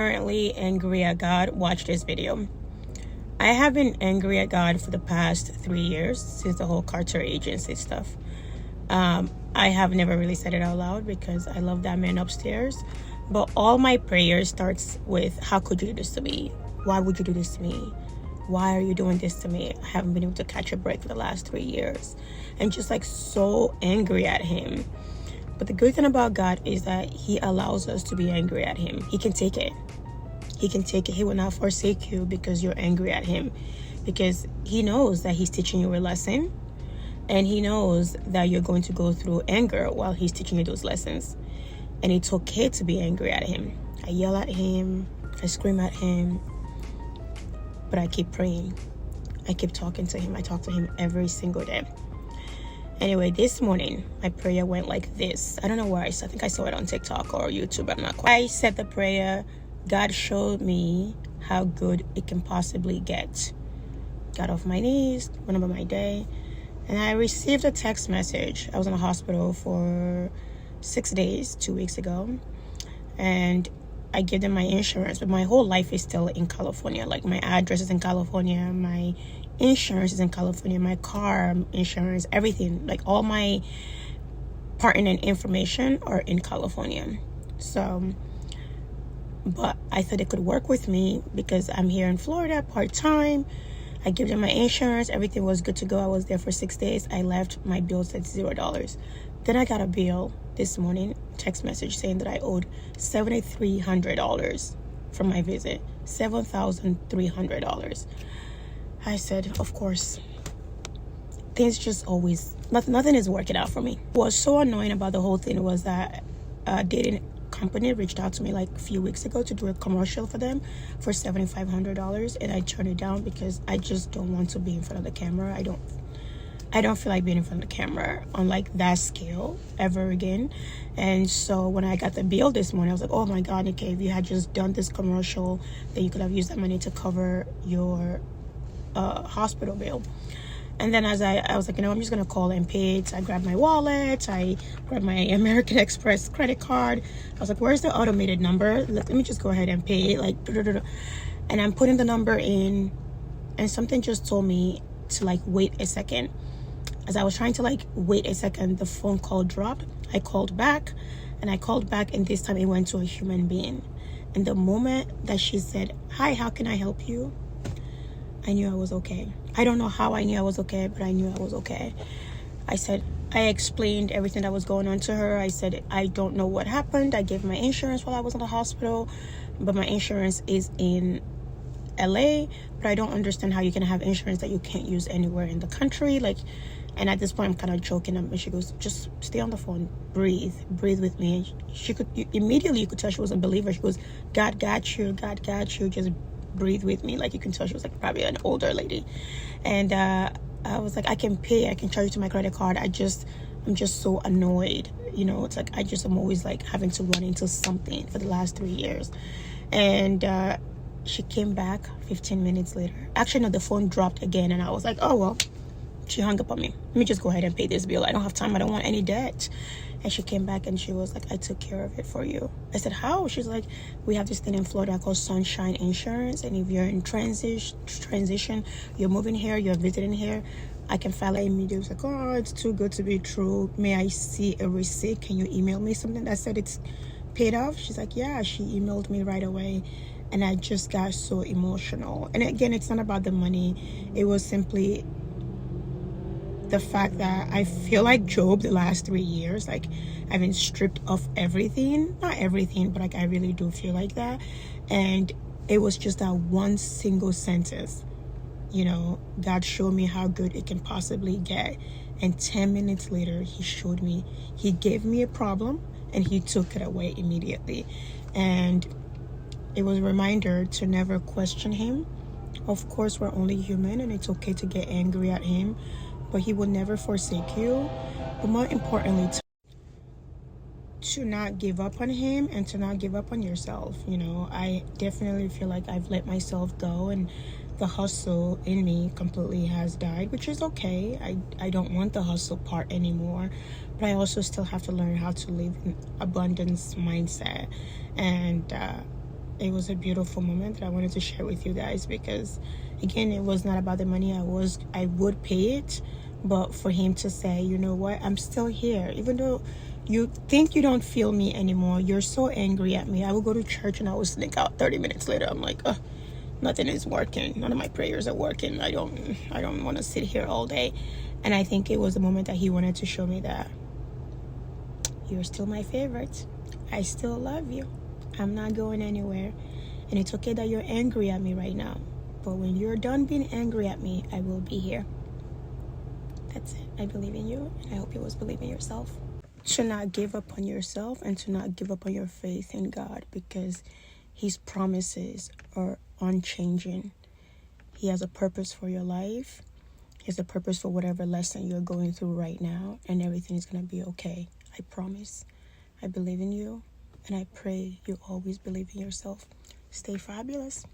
Currently angry at God. Watch this video. I have been angry at God for the past 3 years since the whole Carter agency stuff. I have never really said it out loud because I love that man upstairs, but all my prayers starts with, how could you do this to me? Why would you do this to me? Why are you doing this to me? I haven't been able to catch a break for the last 3 years, and just like so angry at him. But the good thing about God is that he allows us to be angry at him. He can take it. He can take it. He will not forsake you because you're angry at him, because he knows that he's teaching you a lesson, and he knows that you're going to go through anger while he's teaching you those lessons. And it's okay to be angry at him. I yell at him, I scream at him, but I keep praying. I keep talking to him. I talk to him every single day. Anyway, this morning, my prayer went like this. I don't know where I think I saw it on TikTok or YouTube. I'm not quite. I said the prayer, God showed me how good it can possibly get. Got off my knees, went about my day, and I received a text message. I was in the hospital for 6 days, 2 weeks ago, and I gave them my insurance, but my whole life is still in California. Like, my address is in California, my insurance is in California, my car insurance, everything, like all my pertinent information are in California. So, but I thought it could work with me because I'm here in Florida part-time. I gave them my insurance, everything was good to go. I was there for 6 days. I left, my bill said $0. Then I got a bill this morning, text message saying that I owed $7,300 for my visit. $7,300. I said, of course, things just always, nothing is working out for me. What was so annoying about the whole thing was that a dating company reached out to me like a few weeks ago to do a commercial for them for $7,500, and I turned it down because I just don't want to be in front of the camera. I don't feel like being in front of the camera on like that scale ever again. And so when I got the bill this morning, I was like, oh my God, Nikki, if you had just done this commercial, then you could have used that money to cover your hospital bill. And then as I was like, I'm just gonna call and pay it. So I grabbed my wallet, I grabbed my American Express credit card. I was like, where's the automated number? Let me just go ahead and pay it. Like, and I'm putting the number in, and something just told me to like wait a second. As I was trying to like wait a second, the phone call dropped. I called back, and this time it went to a human being. And the moment that she said, hi, how can I help you? I knew I was okay. I don't know how I knew I was okay, but I knew I was okay. I explained everything that was going on to her. I said, I don't know what happened. I gave my insurance while I was in the hospital, but my insurance is in LA, but I don't understand how you can have insurance that you can't use anywhere in the country. Like, and at this point I'm kind of joking, and she goes, just stay on the phone, breathe with me. And she could, immediately you could tell she was a believer. She goes, God got you, just breathe with me. Like, you can tell she was like probably an older lady. And I was like, I can pay, I can charge it to my credit card. I'm just so annoyed, it's like I'm always like having to run into something for the last 3 years. And she came back 15 minutes later. Actually, no, the phone dropped again, and I was like, oh well. She hung up on me. Let me just go ahead and pay this bill. I don't have time. I don't want any debt. And she came back and she was like, I took care of it for you. I said, how? She's like, we have this thing in Florida called Sunshine Insurance, and if you're in transition, you're moving here, you're visiting here, I can file it immediately. I was like, oh, it's too good to be true. May I see a receipt? Can you email me something that said it's paid off? She's like, yeah. She emailed me right away. And I just got so emotional. And again, it's not about the money. It was simply the fact that I feel like Job the last 3 years, like I've been stripped of everything. Not everything, but like I really do feel like that. And it was just that one single sentence, God showed me how good it can possibly get. And 10 minutes later, he gave me a problem, and he took it away immediately. And it was a reminder to never question him. Of course, we're only human, and it's okay to get angry at him, but he will never forsake you. But more importantly, to not give up on him, and to not give up on yourself. I definitely feel like I've let myself go, and the hustle in me completely has died, which is okay. I don't want the hustle part anymore, but I also still have to learn how to live in abundance mindset. And it was a beautiful moment that I wanted to share with you guys, because again, it was not about the money. I would pay it, but for him to say, you know what, I'm still here, even though you think you don't feel me anymore, you're so angry at me. I would go to church and I would sneak out 30 minutes later. I'm like, nothing is working, none of my prayers are working. I don't want to sit here all day. And I think it was the moment that he wanted to show me that you're still my favorite. I still love you. I'm not going anywhere. And it's okay that you're angry at me right now, but when you're done being angry at me, I will be here. That's it. I believe in you, and I hope you always believe in yourself. To not give up on yourself and to not give up on your faith in God, because his promises are unchanging. He has a purpose for your life. He has a purpose for whatever lesson you're going through right now, and everything is going to be okay. I promise. I believe in you, and I pray you always believe in yourself. Stay fabulous.